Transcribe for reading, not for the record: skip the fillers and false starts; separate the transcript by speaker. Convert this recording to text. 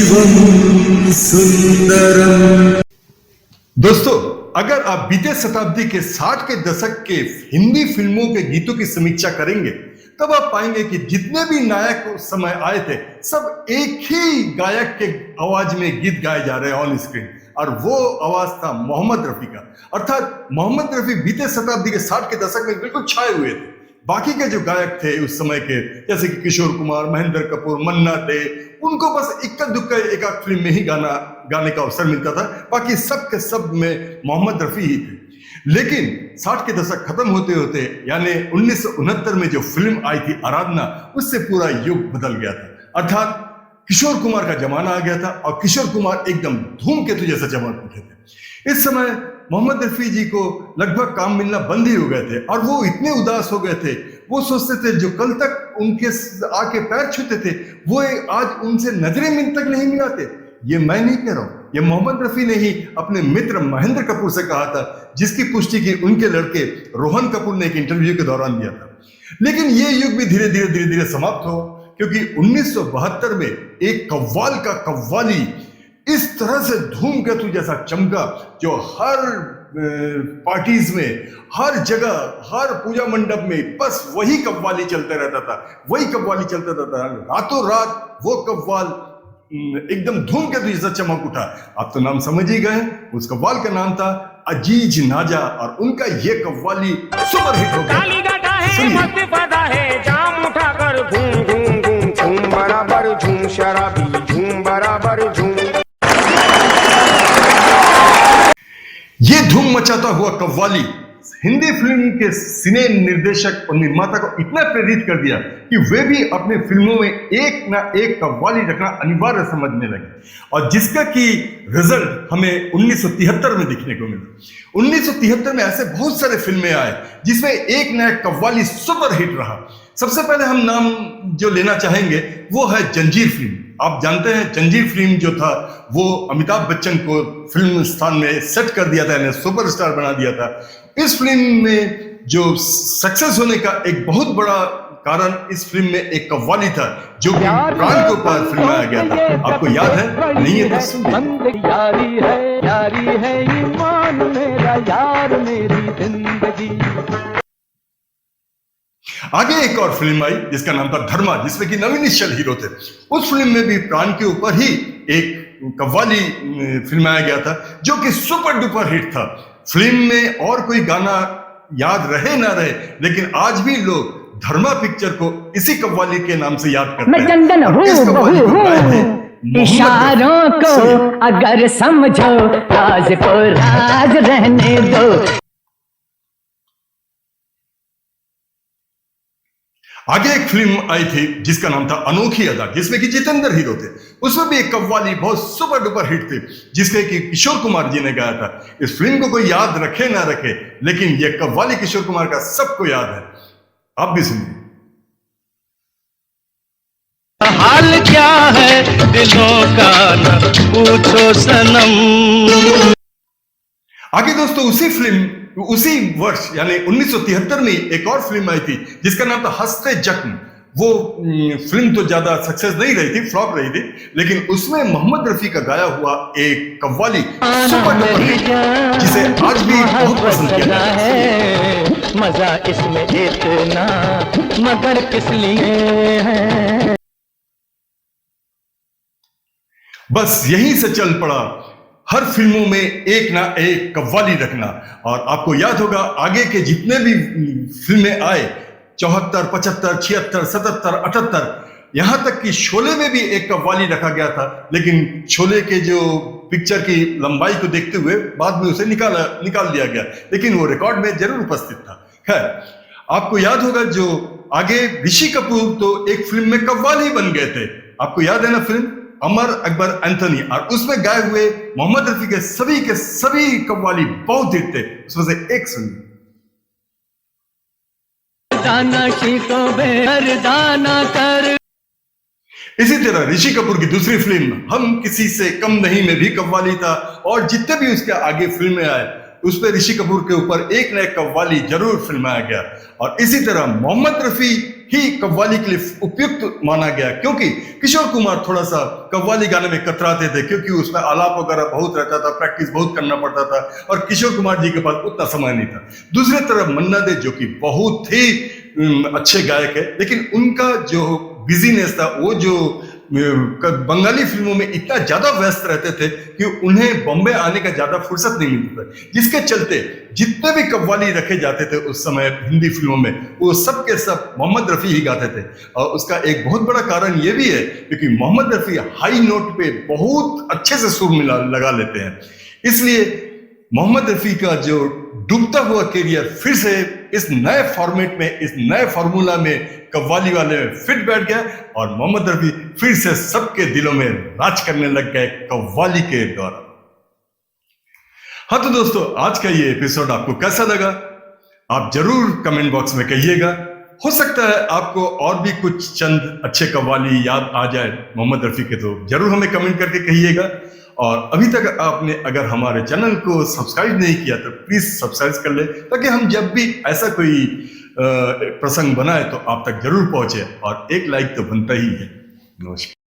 Speaker 1: शिवम सुंदरम।
Speaker 2: दोस्तों, अगर आप बीते शताब्दी के 60 के दशक के हिंदी फिल्मों के गीतों की समीक्षा करेंगे तब आप पाएंगे कि जितने भी नायक उस समय आए थे सब एक ही गायक के आवाज में गीत गाए जा रहे हैं ऑन स्क्रीन, और वो आवाज था मोहम्मद रफी का। अर्थात मोहम्मद रफी बीते शताब्दी के 60 के दशक में बिल्कुल छाए हुए थे। बाकी के जो गायक थे उस समय के, जैसे कि किशोर कुमार, महेंद्र कपूर, मन्ना डे, उनको बस इक्का दुक्का एक आध फिल्म में ही गाने का अवसर मिलता था। बाकी सब के सब में मोहम्मद रफी ही थे। लेकिन 60 के दशक खत्म होते होते यानी 1969 में जो फिल्म आई थी आराधना, उससे पूरा युग बदल गया था। अर्थात किशोर कुमार का जमाना आ गया था और किशोर कुमार एकदम धूमकेतु जैसा चमक उठे थे। इस समय मोहम्मद रफी जी को लगभग काम मिलना बंद ही हो गए थे और वो इतने उदास हो गए थे। वो सोचते थे जो कल तक उनके आके पैर छूते थे वो आज उनसे नजरें मिल तक नहीं मिलाते। ये मैं नहीं कह रहा हूं, ये मोहम्मद रफी ने ही अपने मित्र महेंद्र कपूर से कहा था, जिसकी पुष्टि की उनके लड़के रोहन कपूर ने एक इंटरव्यू के दौरान दिया था। लेकिन ये युग भी धीरे धीरे समाप्त हो, क्योंकि 1972 में एक कव्वाल का कव्वाली इस तरह से धूमकेतु जैसा चमका, जो हर पार्टीज में, हर जगह, हर पूजा मंडप में बस वही कव्वाली चलते रहता था, वही कव्वाली चलता रहता था। रातों रात वो कव्वाल एकदम धूमकेतु जैसा चमक उठा। आप तो नाम समझ ही गए, उस कव्वाल का नाम था अजीज नाजा और उनका ये कव्वाली सुपर हिट हो गया।
Speaker 3: जाम उठाकर झूम झूम झूम झूम बराबर झूम शराबी झूम बराबर झूम।
Speaker 2: ये धूम मचाता हुआ कव्वाली हिंदी फिल्म के सिने निर्देशक और निर्माता को इतना प्रेरित कर दिया कि वे भी अपनी फिल्मों में एक ना एक कव्वाली रखना अनिवार्य समझने लगे, और जिसका कि रिजल्ट हमें 1973 में दिखने को मिला। 1973 में ऐसे बहुत सारे फिल्में आए जिसमें एक ना एक कव्वाली सुपर हिट रहा। सबसे पहले हम नाम जो लेना चाहेंगे वो है जंजीर फिल्म। आप जानते हैं जंजीर फिल्म जो था वो अमिताभ बच्चन को फिल्म स्थान में सेट कर दिया था, यानी सुपरस्टार बना दिया था। इस फिल्म में जो सक्सेस होने का एक बहुत बड़ा कारण इस फिल्म में एक कव्वाली था जो कि प्राण के ऊपर फिल्माया गया था। आपको याद है? नहीं है तो सुनिए।
Speaker 4: यारी है ईमान मेरा यार मेरी जिंदगी।
Speaker 2: आगे एक और फिल्म आई जिसका नाम था धर्मा, जिसमें कि नवीन निश्चल हीरो थे। उस फिल्म में भी प्राण के ऊपर ही एक कव्वाली फिल्माया गया था जो कि सुपर डुपर हिट था। फिल्म में और कोई गाना याद रहे ना रहे, लेकिन आज भी लोग धर्मा पिक्चर को इसी कव्वाली के नाम से याद करते हैं।
Speaker 4: मैं चंदन हूँ इशारों को अगर समझो राज को राज रहने दो।
Speaker 2: आगे एक फिल्म आई थी जिसका नाम था अनोखी अदा, जिसमें कि जितेंद्र हीरो थे। उसमें भी एक कव्वाली बहुत सुपर डुपर हिट थी जिसके कि किशोर कुमार जी ने गाया था। इस फिल्म को कोई याद रखे ना रखे, लेकिन यह कव्वाली किशोर कुमार का सबको याद है। आप भी सुनिए।
Speaker 5: हाल क्या है दिलों का न पूछो सनम।
Speaker 2: आगे दोस्तों उसी वर्ष यानी 1973 में एक और फिल्म आई थी जिसका नाम था हंसते जख्म। वो फिल्म तो ज्यादा सक्सेस नहीं रही थी, फ्लॉप रही थी, लेकिन उसमें मोहम्मद रफी का गाया हुआ एक कव्वाली सुपर डुपर हिट जिसे आज भी बहुत पसंद किया जाता है।
Speaker 4: मजा इसमें इतना मगर किस लिए है।
Speaker 2: बस यहीं से चल पड़ा हर फिल्मों में एक ना एक कव्वाली रखना। और आपको याद होगा आगे के जितने भी फिल्में आए, 74, 75, 76, 77, 78, यहां तक कि शोले में भी एक कव्वाली रखा गया था, लेकिन शोले के जो पिक्चर की लंबाई को देखते हुए बाद में उसे निकाल दिया गया, लेकिन वो रिकॉर्ड में जरूर उपस्थित था। खैर, आपको याद होगा जो आगे ऋषि कपूर तो एक फिल्म में कव्वाली बन गए थे। आपको याद है ना फिल्म अमर अकबर एंथोनी, और उसमें गाए हुए मोहम्मद रफी के सभी कव्वाली बहुत हिट थे। उसमें से एक सुनिए। इसी तरह ऋषि कपूर की दूसरी फिल्म हम किसी से कम नहीं में भी कव्वाली था, और जितने भी उसके आगे फिल्में आए उस पर ऋषि कपूर के ऊपर एक न एक कव्वाली जरूर फिल्माया गया और इसी तरह मोहम्मद रफी ही कव्वाली के लिए उपयुक्त माना गया, क्योंकि किशोर कुमार थोड़ा सा कव्वाली गाने में कतराते थे, क्योंकि उसमें आलाप वगैरह बहुत रहता था, प्रैक्टिस बहुत करना पड़ता था और किशोर कुमार जी के पास उतना समय नहीं था। दूसरी तरफ मन्ना दे जो कि बहुत ही अच्छे गायक है, लेकिन उनका जो बिजीनेस था, वो जो बंगाली फिल्मों में इतना ज्यादा व्यस्त रहते थे कि उन्हें बॉम्बे आने का ज्यादा फुर्सत नहीं मिलती था, जिसके चलते जितने भी कव्वाली रखे जाते थे उस समय हिंदी फिल्मों में, वो सब के सब मोहम्मद रफी ही गाते थे। और उसका एक बहुत बड़ा कारण ये भी है क्योंकि मोहम्मद रफी हाई नोट पे बहुत अच्छे से सुर लगा लेते हैं, इसलिए मोहम्मद रफी का जो डूबता हुआ करियर फिर से इस नए फॉर्मेट में, इस नए फॉर्मूला में कव्वाली वाले में फिट बैठ गया और मोहम्मद रफी फिर से सबके दिलों में राज करने लग गए कव्वाली के द्वारा। हाँ तो दोस्तों, आज का ये एपिसोड आपको कैसा लगा आप जरूर कमेंट बॉक्स में कहिएगा। हो सकता है आपको और भी कुछ चंद अच्छे कव्वाली याद आ जाए मोहम्मद रफी के, तो जरूर हमें कमेंट करके कहिएगा। और अभी तक आपने अगर हमारे चैनल को सब्सक्राइब नहीं किया तो प्लीज सब्सक्राइब कर ले, ताकि हम जब भी ऐसा कोई प्रसंग बनाए तो आप तक जरूर पहुंचे, और एक लाइक तो बनता ही है। नमस्कार।